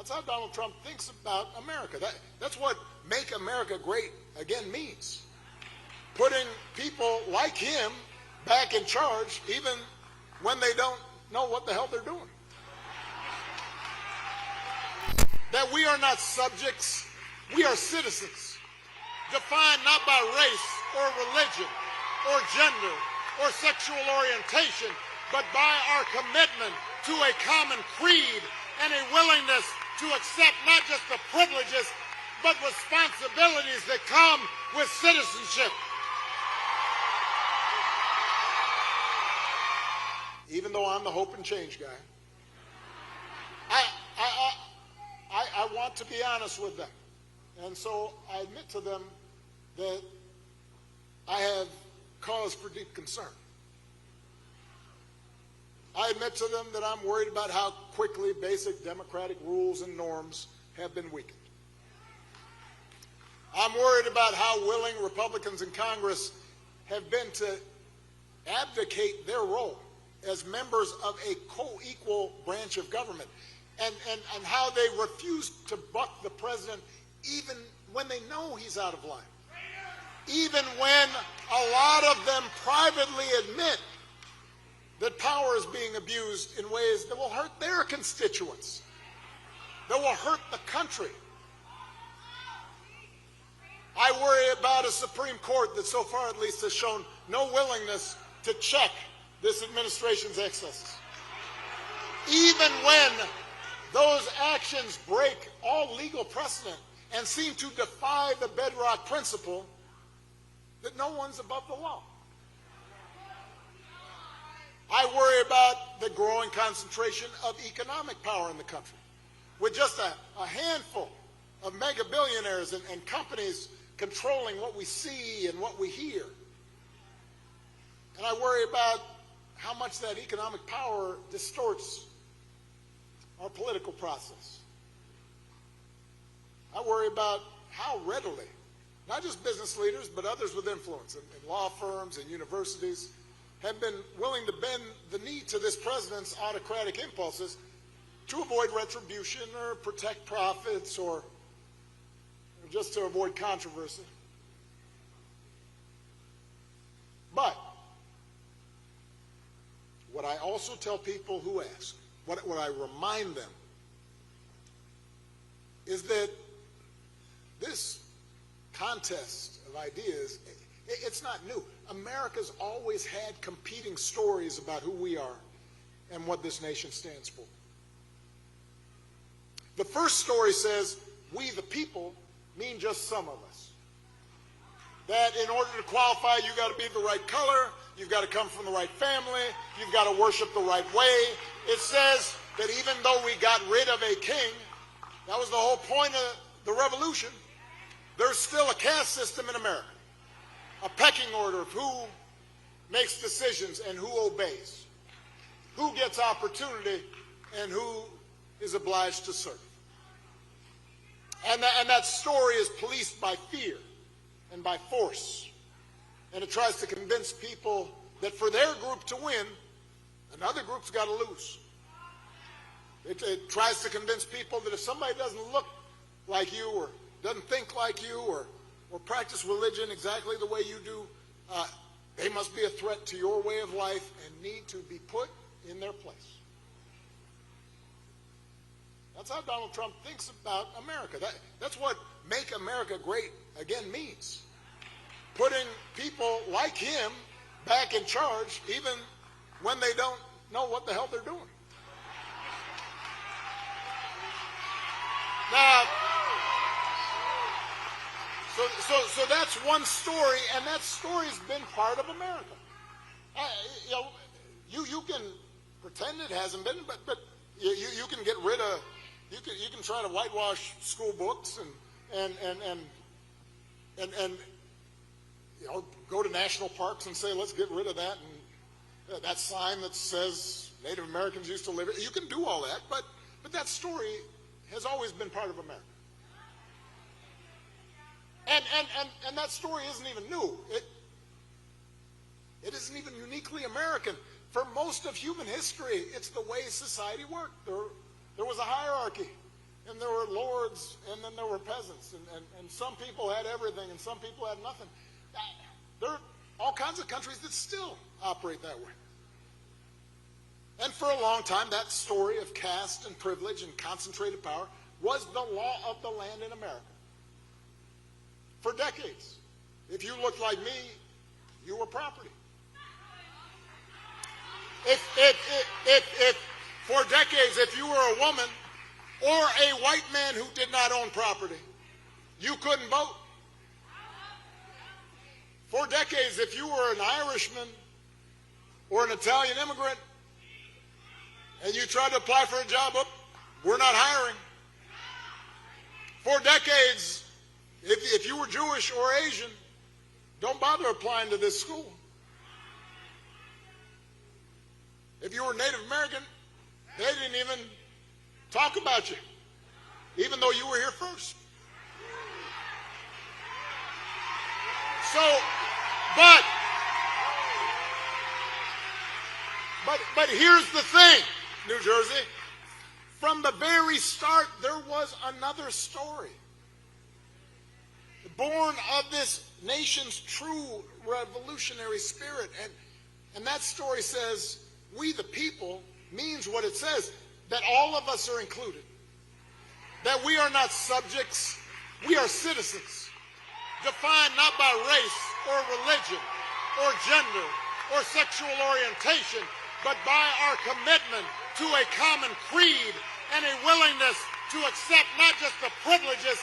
That's how Donald Trump thinks about America. That's what make America great again means. Putting people like him back in charge even when they don't know what the hell they're doing. That we are not subjects, we are citizens, defined not by race or religion or gender or sexual orientation, but by our commitment to a common creed and a willingness to accept not just the privileges, but responsibilities that come with citizenship. Even though I'm the hope and change guy, I want to be honest with them. And so I admit to them that I have cause for deep concern. I admit to them that I'm worried about how quickly basic democratic rules and norms have been weakened. I'm worried about how willing Republicans in Congress have been to abdicate their role as members of a co-equal branch of government, and how they refuse to buck the president even when they know he's out of line. Even when a lot of them privately admit that power is being abused in ways that will hurt their constituents, that will hurt the country. I worry about a Supreme Court that so far at least has shown no willingness to check this administration's excesses. Even when those actions break all legal precedent and seem to defy the bedrock principle that no one's above the law. I worry about the growing concentration of economic power in the country, with just a handful of mega billionaires and companies controlling what we see and what we hear. And I worry about how much that economic power distorts our political process. I worry about how readily, not just business leaders, but others with influence in law firms and universities, have been willing to bend the knee to this president's autocratic impulses to avoid retribution or protect profits or just to avoid controversy. But what I also tell people who ask, what I remind them, is that this contest of ideas, it's not new. America's always had competing stories about who we are and what this nation stands for. The first story says, we the people mean just some of us. That in order to qualify, you've got to be the right color, you've got to come from the right family, you've got to worship the right way. It says that even though we got rid of a king, that was the whole point of the revolution, there's still a caste system in America, a pecking order of who makes decisions and who obeys, who gets opportunity and who is obliged to serve. And that story is policed by fear and by force. And it tries to convince people that for their group to win, another group's got to lose. It tries to convince people that if somebody doesn't look like you or doesn't think like you or practice religion exactly the way you do, they must be a threat to your way of life and need to be put in their place. That's how Donald Trump thinks about America. That's what make America great again means. Putting people like him back in charge even when they don't know what the hell they're doing. Now, so that's one story, and that story's been part of America. You can pretend it hasn't been, but you can get rid of, you can try to whitewash school books and go to national parks and say let's get rid of that and that sign that says Native Americans used to live here. You can do all that, but that story has always been part of America. And that story isn't even new. It isn't even uniquely American. For most of human history, it's the way society worked. There was a hierarchy. and there were lords, and then there were peasants, and some people had everything, and some people had nothing. There are all kinds of countries that still operate that way. And for a long time, that story of caste and privilege and concentrated power was the law of the land in America. For decades. If you looked like me, you were property. For decades, if you were a woman or a white man who did not own property, you couldn't vote. For decades, if you were an Irishman or an Italian immigrant and you tried to apply for a job, we're not hiring. For decades, if you were Jewish or Asian, don't bother applying to this school. If you were Native American, they didn't even talk about you, even though you were here first. So, but here's the thing, New Jersey. From the very start, there was another story. Born of this nation's true revolutionary spirit. And that story says, we the people, means what it says, that all of us are included. That we are not subjects, we are citizens. Defined not by race or religion or gender or sexual orientation, but by our commitment to a common creed and a willingness to accept not just the privileges,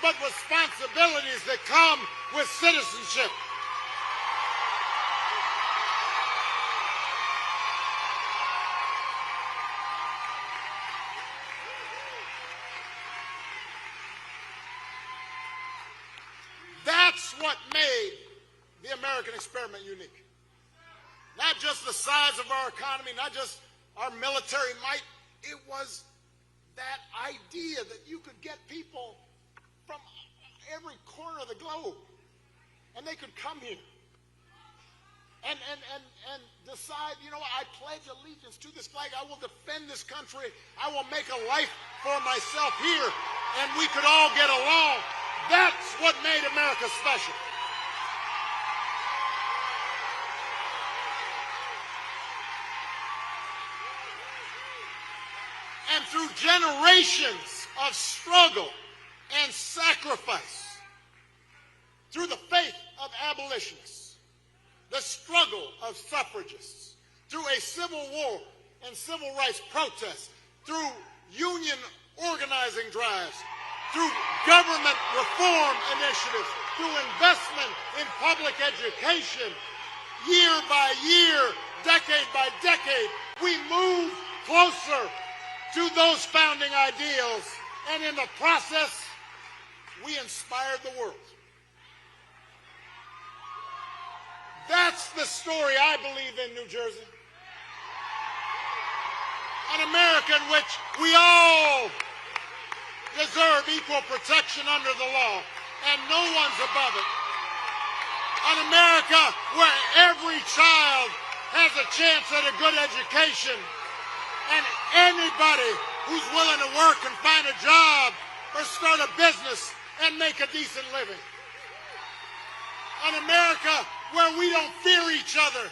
but responsibilities that come with citizenship. That's what made the American experiment unique. Not just the size of our economy, not just our military might. It was that idea that you could get people from every corner of the globe, and they could come here and decide, you know, I pledge allegiance to this flag. I will defend this country. I will make a life for myself here, and we could all get along. That's what made America special. And through generations of struggle and sacrifice, through the faith of abolitionists, the struggle of suffragists, through a civil war and civil rights protests, through union organizing drives, through government reform initiatives, through investment in public education, year by year, decade by decade, we move closer to those founding ideals, and in the process, we inspired the world. That's the story I believe in, New Jersey. An America in which we all deserve equal protection under the law, and no one's above it. An America where every child has a chance at a good education, and anybody who's willing to work and find a job or start a business and make a decent living. An America where we don't fear each other,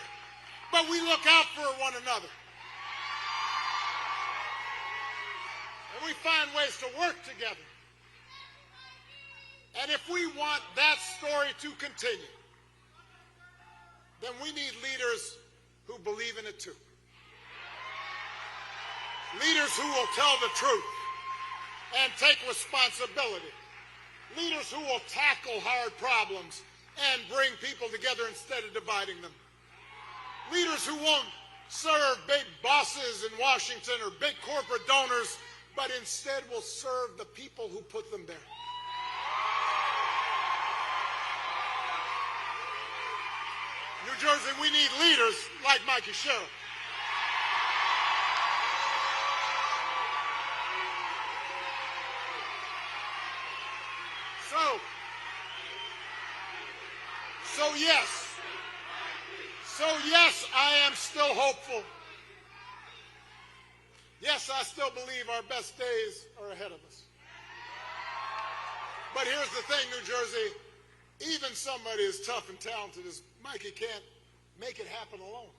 but we look out for one another. And we find ways to work together. And if we want that story to continue, then we need leaders who believe in it too. Leaders who will tell the truth and take responsibility. Leaders who will tackle hard problems and bring people together instead of dividing them. Leaders who won't serve big bosses in Washington or big corporate donors, but instead will serve the people who put them there. New Jersey, we need leaders like Mikey Sherrill. So yes, I am still hopeful Yes, I still believe our best days are ahead of us. But here's the thing, New Jersey, even somebody as tough and talented as Mikey can't make it happen alone.